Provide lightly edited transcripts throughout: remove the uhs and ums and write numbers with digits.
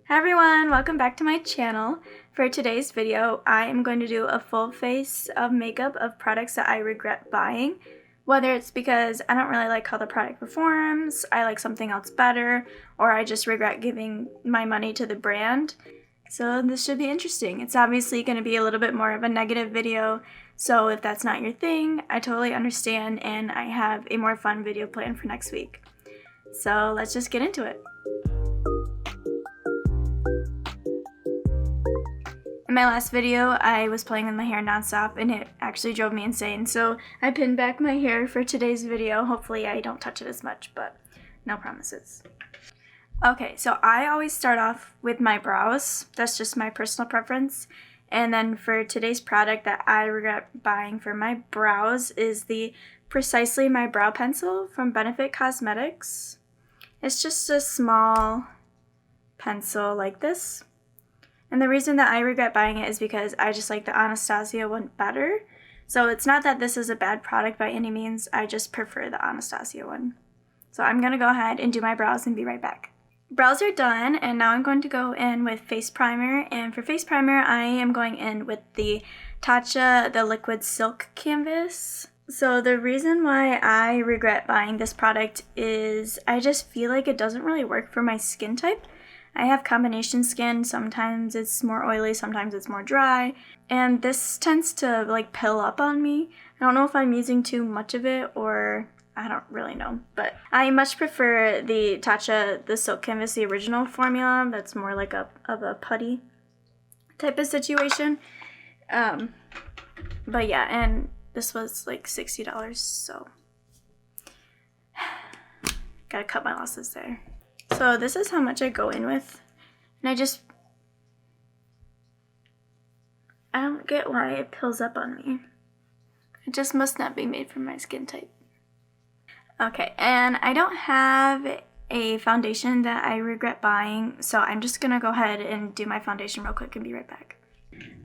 Hi everyone, welcome back to my channel. For today's video, I am going to do a full face of makeup of products that I regret buying. Whether it's because I don't really like how the product performs, I like something else better, or I just regret giving my money to the brand. So this should be interesting. It's obviously going to be a little bit more of a negative video, so if that's not your thing, I totally understand, and I have a more fun video planned for next week. So let's just get into it. In my last video, I was playing with my hair nonstop and it actually drove me insane, so I pinned back my hair for today's video. Hopefully I don't touch it as much, but no promises. Okay, so I always start off with my brows. That's just my personal preference. And then for today's product that I regret buying for my brows is the Precisely My Brow Pencil from Benefit Cosmetics. It's just a small pencil like this. And the reason that I regret buying it is because I just like the Anastasia one better. So it's not that this is a bad product by any means, I just prefer the Anastasia one. So I'm going to go ahead and do my brows and be right back. Brows are done, and now I'm going to go in with face primer. And for face primer, I am going in with the Tatcha the Liquid Silk Canvas. So the reason why I regret buying this product is I just feel like it doesn't really work for my skin type. I have combination skin, sometimes it's more oily, sometimes it's more dry, and this tends to like pill up on me. I don't know if I'm using too much of it or I don't really know, but I much prefer the Tatcha the Silk Canvas, the original formula. That's more like of a putty type of situation. But yeah, and this was like $60, so gotta cut my losses there. So this is how much I go in with, and I don't get why it pills up on me. It just must not be made for my skin type. Okay, and I don't have a foundation that I regret buying, so I'm just gonna go ahead and do my foundation real quick and be right back.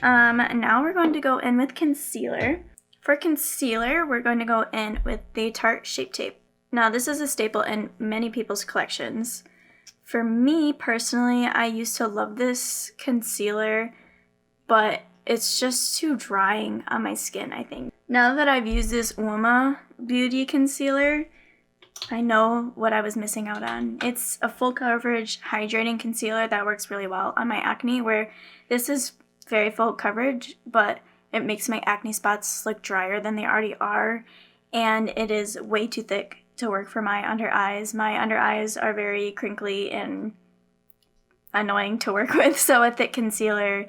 Now we're going to go in with concealer. For concealer, we're going to go in with the Tarte Shape Tape. Now this is a staple in many people's collections. For me personally, I used to love this concealer, but it's just too drying on my skin, I think. Now that I've used this Uoma Beauty concealer, I know what I was missing out on. It's a full coverage hydrating concealer that works really well on my acne, where this is very full coverage, but it makes my acne spots look drier than they already are, and it is way too thick to work for my under eyes. My under eyes are very crinkly and annoying to work with, so a thick concealer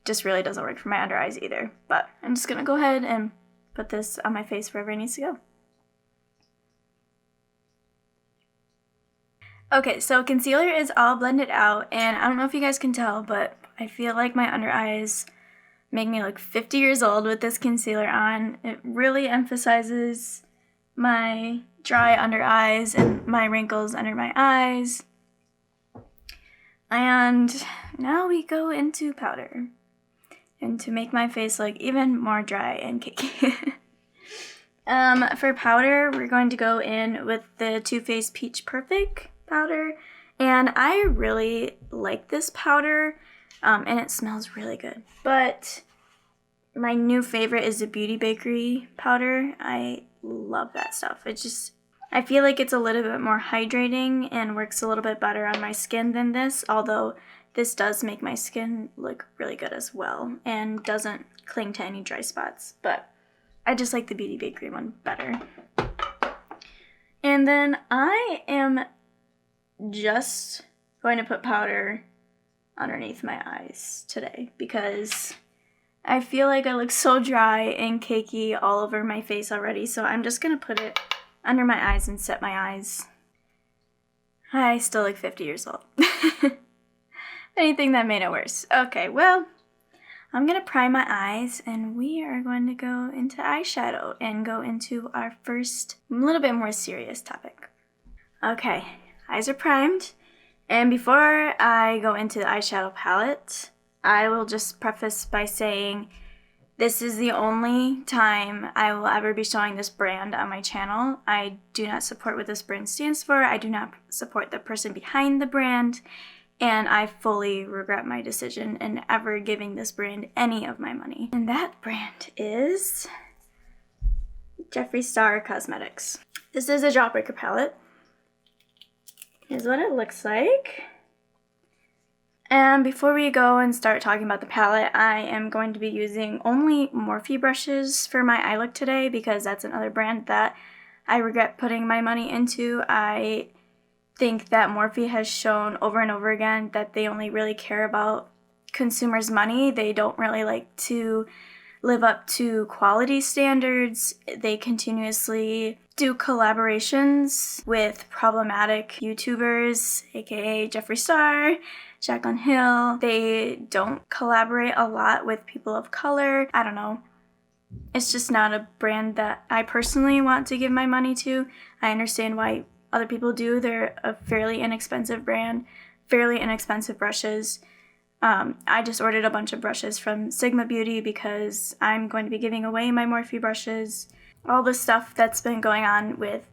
just really doesn't work for my under eyes either. But I'm just gonna go ahead and put this on my face wherever it needs to go. Okay, so concealer is all blended out, and I don't know if you guys can tell, but I feel like my under eyes make me look 50 years old with this concealer on. It really emphasizes my dry under eyes and my wrinkles under my eyes. And now we go into powder, and to make my face look even more dry and cakey. For powder, we're going to go in with the Too Faced Peach Perfect powder, and I really like this powder, and it smells really good. But my new favorite is the Beauty Bakery powder. I love that stuff. I feel like it's a little bit more hydrating and works a little bit better on my skin than this, although this does make my skin look really good as well and doesn't cling to any dry spots, but I just like the Beauty Bakery one better. And then I am just going to put powder underneath my eyes today because I feel like I look so dry and cakey all over my face already, so I'm just going to put it under my eyes and set my eyes. I still look 50 years old. Anything that made it worse. Okay, well, I'm going to prime my eyes, and we are going to go into eyeshadow and go into our first little bit more serious topic. Okay, eyes are primed, and before I go into the eyeshadow palette, I will just preface by saying this is the only time I will ever be showing this brand on my channel. I do not support what this brand stands for. I do not support the person behind the brand. And I fully regret my decision in ever giving this brand any of my money. And that brand is Jeffree Star Cosmetics. This is a Jawbreaker palette. Here's what it looks like. And before we go and start talking about the palette, I am going to be using only Morphe brushes for my eye look today because that's another brand that I regret putting my money into. I think that Morphe has shown over and over again that they only really care about consumers' money. They don't really like to live up to quality standards. They continuously do collaborations with problematic YouTubers, aka Jeffree Star, Jaclyn Hill. They don't collaborate a lot with people of color. I don't know. It's just not a brand that I personally want to give my money to. I understand why other people do. They're a fairly inexpensive brand, fairly inexpensive brushes. I just ordered a bunch of brushes from Sigma Beauty because I'm going to be giving away my Morphe brushes. All the stuff that's been going on with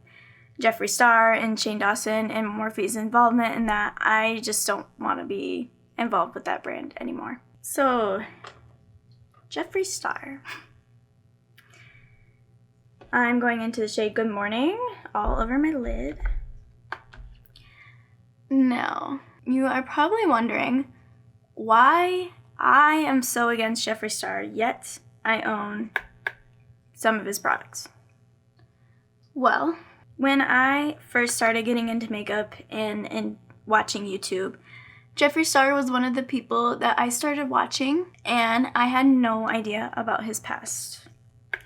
Jeffree Star and Shane Dawson and Morphe's involvement in that, I just don't want to be involved with that brand anymore. So, Jeffree Star. I'm going into the shade Good Morning all over my lid. Now, you are probably wondering why I am so against Jeffree Star, yet I own some of his products. Well, when I first started getting into makeup and watching YouTube, Jeffree Star was one of the people that I started watching, and I had no idea about his past.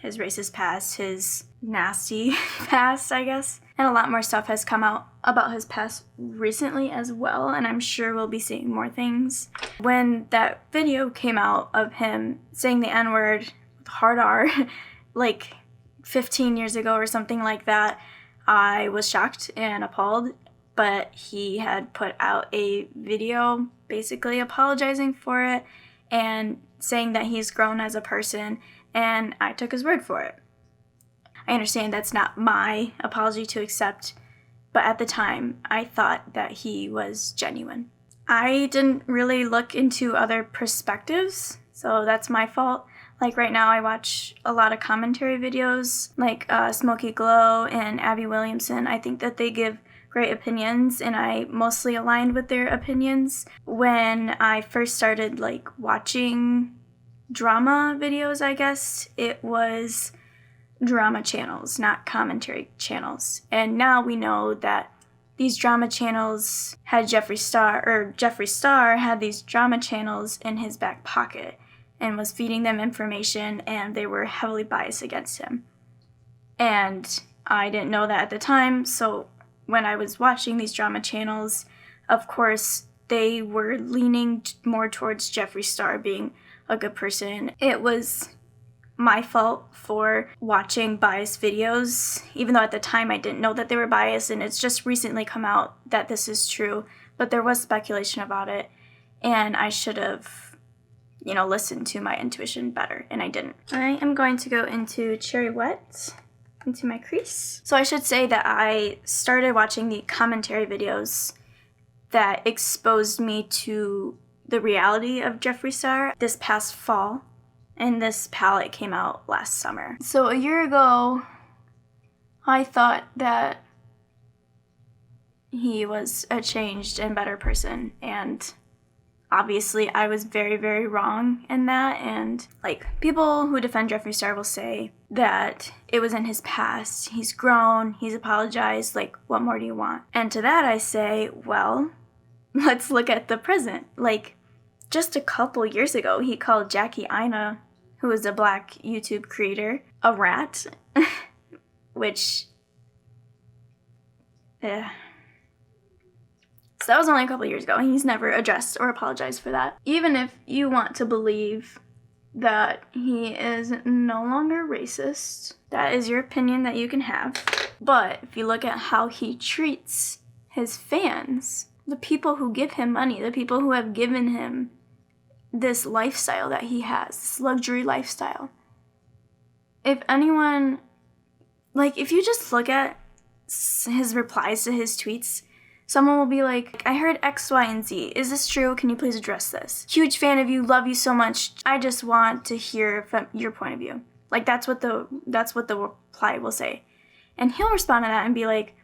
His racist past, his nasty past, I guess. And a lot more stuff has come out about his past recently as well, and I'm sure we'll be seeing more things. When that video came out of him saying the N-word with hard R, like 15 years ago or something like that, I was shocked and appalled, but he had put out a video basically apologizing for it and saying that he's grown as a person, and I took his word for it. I understand that's not my apology to accept, but at the time, I thought that he was genuine. I didn't really look into other perspectives, so that's my fault. Like right now, I watch a lot of commentary videos, like Smokey Glow and Abby Williamson. I think that they give great opinions, and I mostly aligned with their opinions. When I first started watching drama videos, I guess, it was drama channels, not commentary channels. And now we know that these drama channels had Jeffree Star had these drama channels in his back pocket and was feeding them information, and they were heavily biased against him. And I didn't know that at the time, so when I was watching these drama channels, of course, they were leaning more towards Jeffree Star being a good person. It was my fault for watching biased videos, even though at the time I didn't know that they were biased, and it's just recently come out that this is true, but there was speculation about it, and I should have, listened to my intuition better, and I didn't. I am going to go into Cherry Wet into my crease. So I should say that I started watching the commentary videos that exposed me to the reality of Jeffree Star this past fall, and this palette came out last summer. So a year ago, I thought that he was a changed and better person, and obviously I was very, very wrong in that. And people who defend Jeffree Star will say that it was in his past, he's grown, he's apologized, what more do you want? And to that I say, well, let's look at the present. Just a couple years ago, he called Jackie Aina, who is a black YouTube creator, a rat, which, So that was only a couple years ago. He's never addressed or apologized for that. Even if you want to believe that he is no longer racist, that is your opinion that you can have. But if you look at how he treats his fans, the people who give him money, the people who have given him this lifestyle that he has, this luxury lifestyle. If anyone, if you just look at his replies to his tweets, Someone will be like, I heard X, Y, and Z. Is this true? Can you please address this? Huge fan of you, love you so much. I just want to hear from your point of view. Like, that's what the reply will say. And he'll respond to that and be like,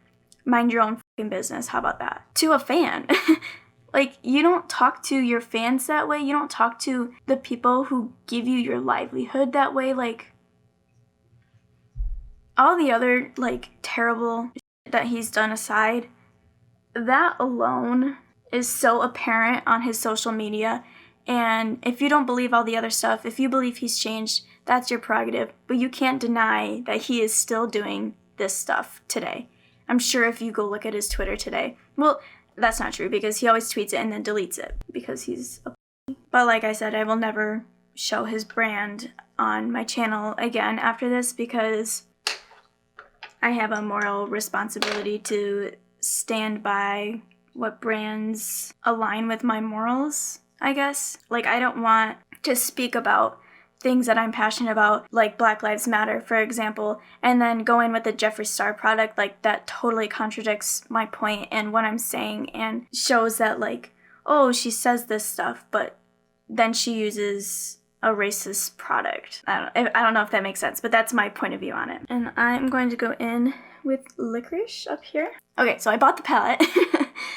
mind your own fucking business. How about that? To a fan. Like, you don't talk to your fans that way. You don't talk to the people who give you your livelihood that way. Like, all the other, like, terrible shit that he's done aside, that alone is so apparent on his social media. And if you don't believe all the other stuff, if you believe he's changed, that's your prerogative. But you can't deny that he is still doing this stuff today. I'm sure if you go look at his Twitter today, well, that's not true because he always tweets it and then deletes it because he's a but like I said, I will never show his brand on my channel again after this because I have a moral responsibility to stand by what brands align with my morals, I guess. Like, I don't want to speak about things that I'm passionate about, like Black Lives Matter, for example, and then go in with a Jeffree Star product. Like, that totally contradicts my point and what I'm saying and shows that, like, oh, she says this stuff, but then she uses a racist product. I don't know if that makes sense, but that's my point of view on it. And I'm going to go in with licorice up here. Okay, so I bought the palette.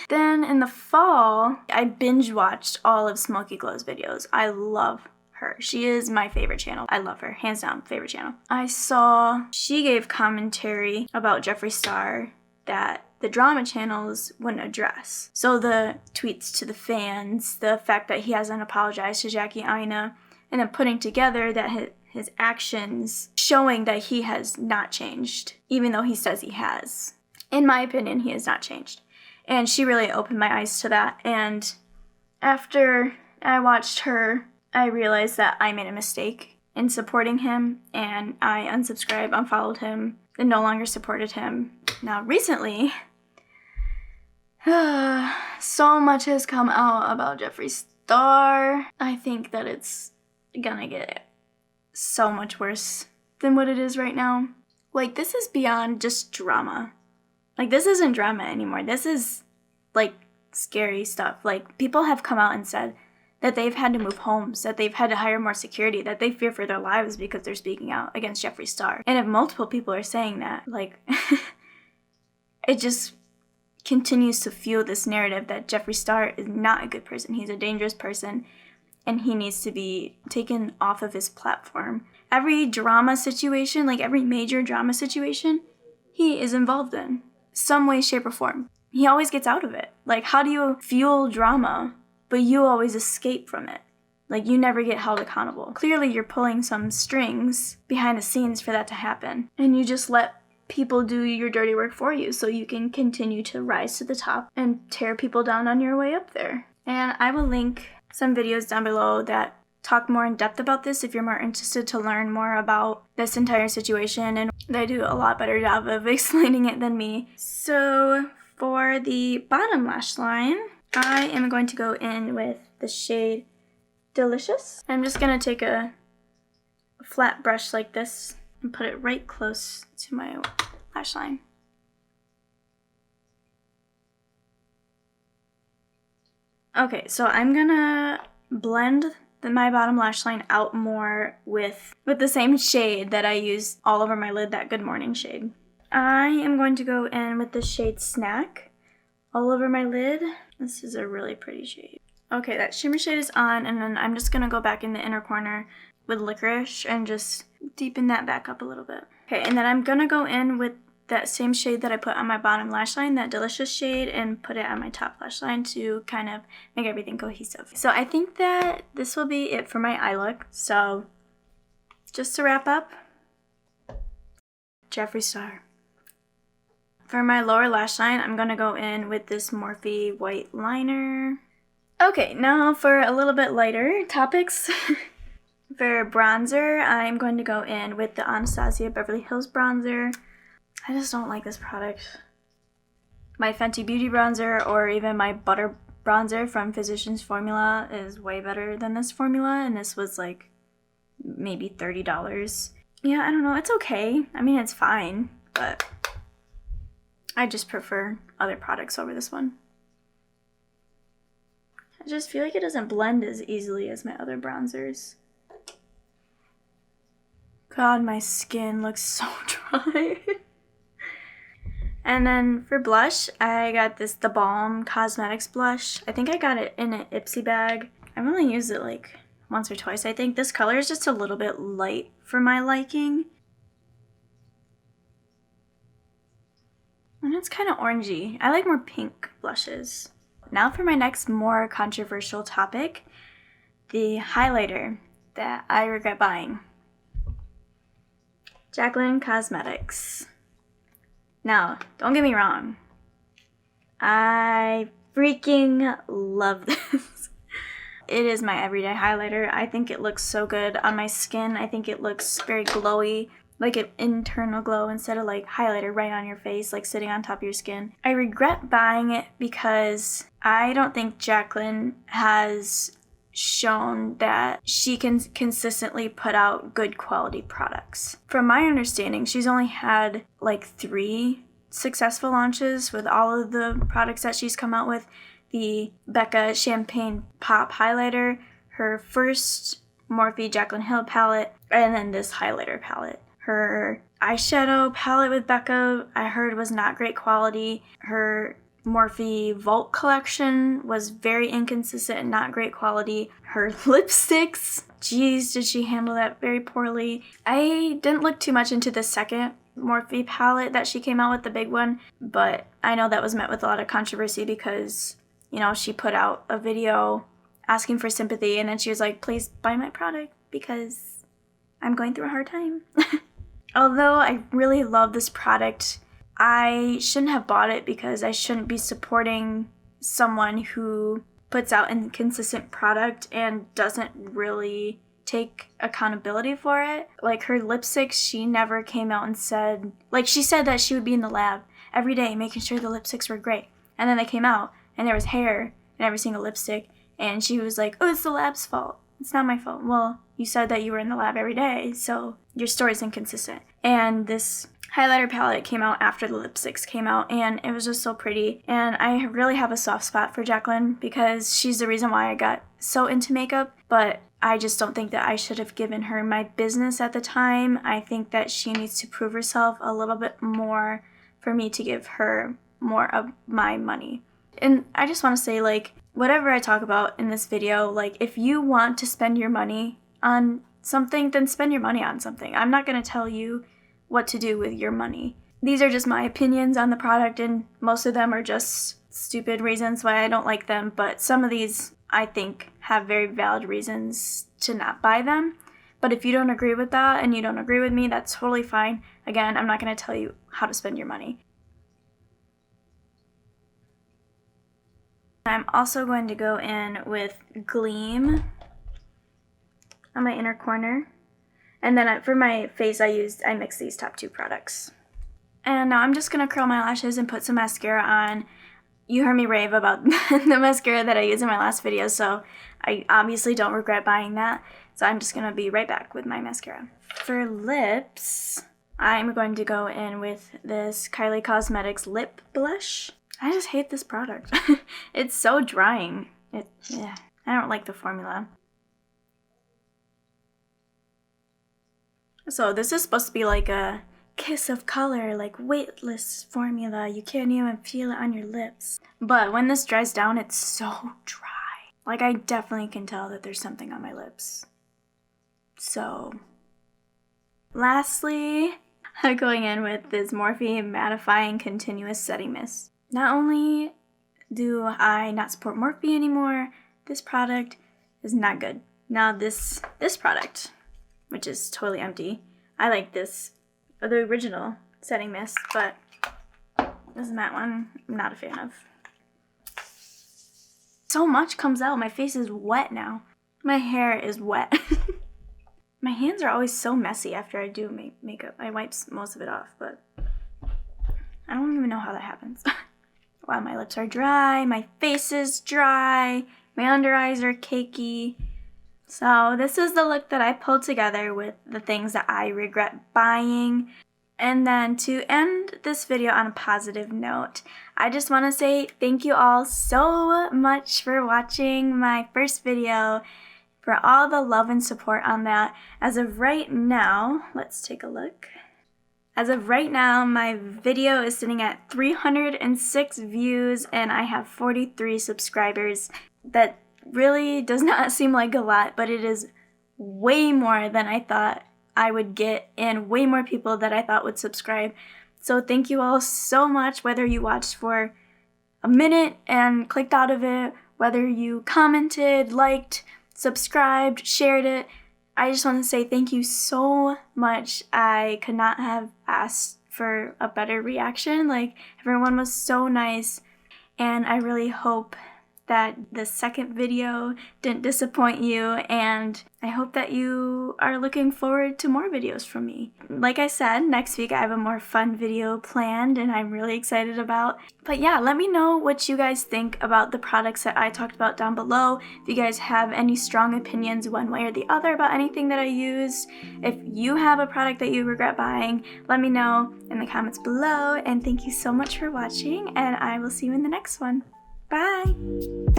Then in the fall, I binge watched all of Smokey Glow's videos. I love her. She is my favorite channel. I love her. Hands down, favorite channel. I saw she gave commentary about Jeffree Star that the drama channels wouldn't address. So the tweets to the fans, the fact that he hasn't apologized to Jackie Aina, and then putting together that his actions showing that he has not changed, even though he says he has. In my opinion, he has not changed. And she really opened my eyes to that. And after I watched her, I realized that I made a mistake in supporting him, and I unsubscribed, unfollowed him, and no longer supported him. Now, recently, so much has come out about Jeffree Star. I think that it's gonna get so much worse than what it is right now. Like, this is beyond just drama. Like, this isn't drama anymore. This is, like, scary stuff. Like, people have come out and said that they've had to move homes, that they've had to hire more security, that they fear for their lives because they're speaking out against Jeffree Star. And if multiple people are saying that, like, it just continues to fuel this narrative that Jeffree Star is not a good person. He's a dangerous person, and he needs to be taken off of his platform. Every drama situation, like every major drama situation, he is involved in some way, shape, or form. He always gets out of it. Like, how do you fuel drama, but you always escape from it? Like, you never get held accountable. Clearly, you're pulling some strings behind the scenes for that to happen. And you just let people do your dirty work for you so you can continue to rise to the top and tear people down on your way up there. And I will link some videos down below that talk more in depth about this if you're more interested to learn more about this entire situation, and they do a lot better job of explaining it than me. So for the bottom lash line, I am going to go in with the shade Delicious. I'm just going to take a flat brush like this and put it right close to my lash line. Okay, so I'm gonna blend my bottom lash line out more with the same shade that I used all over my lid, that Good Morning shade. I am going to go in with the shade Snack all over my lid. This is a really pretty shade. Okay, that shimmer shade is on, and then I'm just gonna go back in the inner corner with Licorice and just deepen that back up a little bit. Okay, and then I'm gonna go in with that same shade that I put on my bottom lash line, that Delicious shade, and put it on my top lash line to kind of make everything cohesive. So I think that this will be it for my eye look. So just to wrap up, Jeffree Star. For my lower lash line, I'm gonna go in with this Morphe white liner. Okay, now for a little bit lighter topics. For bronzer, I'm going to go in with the Anastasia Beverly Hills bronzer. I just don't like this product. My Fenty Beauty bronzer, or even my Butter bronzer from Physicians Formula, is way better than this formula, and this was like maybe $30. Yeah, I don't know, it's okay. I mean, it's fine, but I just prefer other products over this one. I just feel like it doesn't blend as easily as my other bronzers. God, my skin looks so dry. And then for blush, I got this The Balm Cosmetics blush. I think I got it in an Ipsy bag. I've only used it like once or twice. I think this color is just a little bit light for my liking. And it's kind of orangey. I like more pink blushes. Now for my next more controversial topic, the highlighter that I regret buying. Jaclyn Cosmetics. Now, don't get me wrong. I freaking love this. It is my everyday highlighter. I think it looks so good on my skin. I think it looks very glowy, like an internal glow instead of like highlighter right on your face, like sitting on top of your skin. I regret buying it because I don't think Jaclyn has shown that she can consistently put out good quality products. From my understanding, she's only had like 3 successful launches with all of the products that she's come out with. The Becca Champagne Pop Highlighter, her first Morphe Jaclyn Hill palette, and then this highlighter palette. Her eyeshadow palette with Becca, I heard was not great quality. Her Morphe Vault collection was very inconsistent and not great quality. Her lipsticks, geez, did she handle that very poorly. I didn't look too much into the second Morphe palette that she came out with, the big one, but I know that was met with a lot of controversy because, you know, she put out a video asking for sympathy and then she was like, please buy my product because I'm going through a hard time. Although I really love this product, I shouldn't have bought it because I shouldn't be supporting someone who puts out inconsistent product and doesn't really take accountability for it. Like her lipsticks, she never came out and said, like she said that she would be in the lab every day making sure the lipsticks were great. And then they came out and there was hair in every single lipstick and she was like, oh, it's the lab's fault. It's not my fault. Well, you said that you were in the lab every day, so your story's inconsistent. And this highlighter palette came out after the lipsticks came out, and it was just so pretty. And I really have a soft spot for Jaclyn because she's the reason why I got so into makeup, but I just don't think that I should have given her my business at the time. I think that she needs to prove herself a little bit more for me to give her more of my money. And I just want to say, like, whatever I talk about in this video, like, if you want to spend your money on something, then spend your money on something. I'm not going to tell you what to do with your money. These are just my opinions on the product, and most of them are just stupid reasons why I don't like them, but some of these I think have very valid reasons to not buy them. But if you don't agree with that and you don't agree with me, that's totally fine. Again, I'm not going to tell you how to spend your money. I'm also going to go in with Gleam on my inner corner. And then for my face, I mixed these top 2 products. And now I'm just going to curl my lashes and put some mascara on. You heard me rave about the mascara that I used in my last video, so I obviously don't regret buying that. So I'm just going to be right back with my mascara. For lips, I'm going to go in with this Kylie Cosmetics lip blush. I just hate this product. It's so drying. I don't like the formula. So this is supposed to be like a kiss of color, like weightless formula. You can't even feel it on your lips. But when this dries down, it's so dry. Like I definitely can tell that there's something on my lips. So, lastly, I'm going in with this Morphe Mattifying Continuous Setting Mist. Not only do I not support Morphe anymore, this product is not good. Now this product, which is totally empty, I like this, the original setting mist, but this matte one, I'm not a fan of. So much comes out. My face is wet now. My hair is wet. My hands are always so messy after I do makeup. I wipe most of it off, but I don't even know how that happens. Wow, my lips are dry, my face is dry, my under eyes are cakey. So this is the look that I pulled together with the things that I regret buying. And then to end this video on a positive note, I just want to say thank you all so much for watching my first video, for all the love and support on that. As of right now, let's take a look. As of right now, my video is sitting at 306 views and I have 43 subscribers. That really does not seem like a lot, but it is way more than I thought I would get and way more people that I thought would subscribe. So thank you all so much, whether you watched for a minute and clicked out of it, whether you commented, liked, subscribed, shared it. I just want to say thank you so much. I could not have asked for a better reaction. Like, everyone was so nice, and I really hope that the second video didn't disappoint you, and I hope that you are looking forward to more videos from me. Like I said, next week I have a more fun video planned and I'm really excited about. But yeah, let me know what you guys think about the products that I talked about down below. If you guys have any strong opinions one way or the other about anything that I used. If you have a product that you regret buying, let me know in the comments below. And thank you so much for watching, and I will see you in the next one. Bye!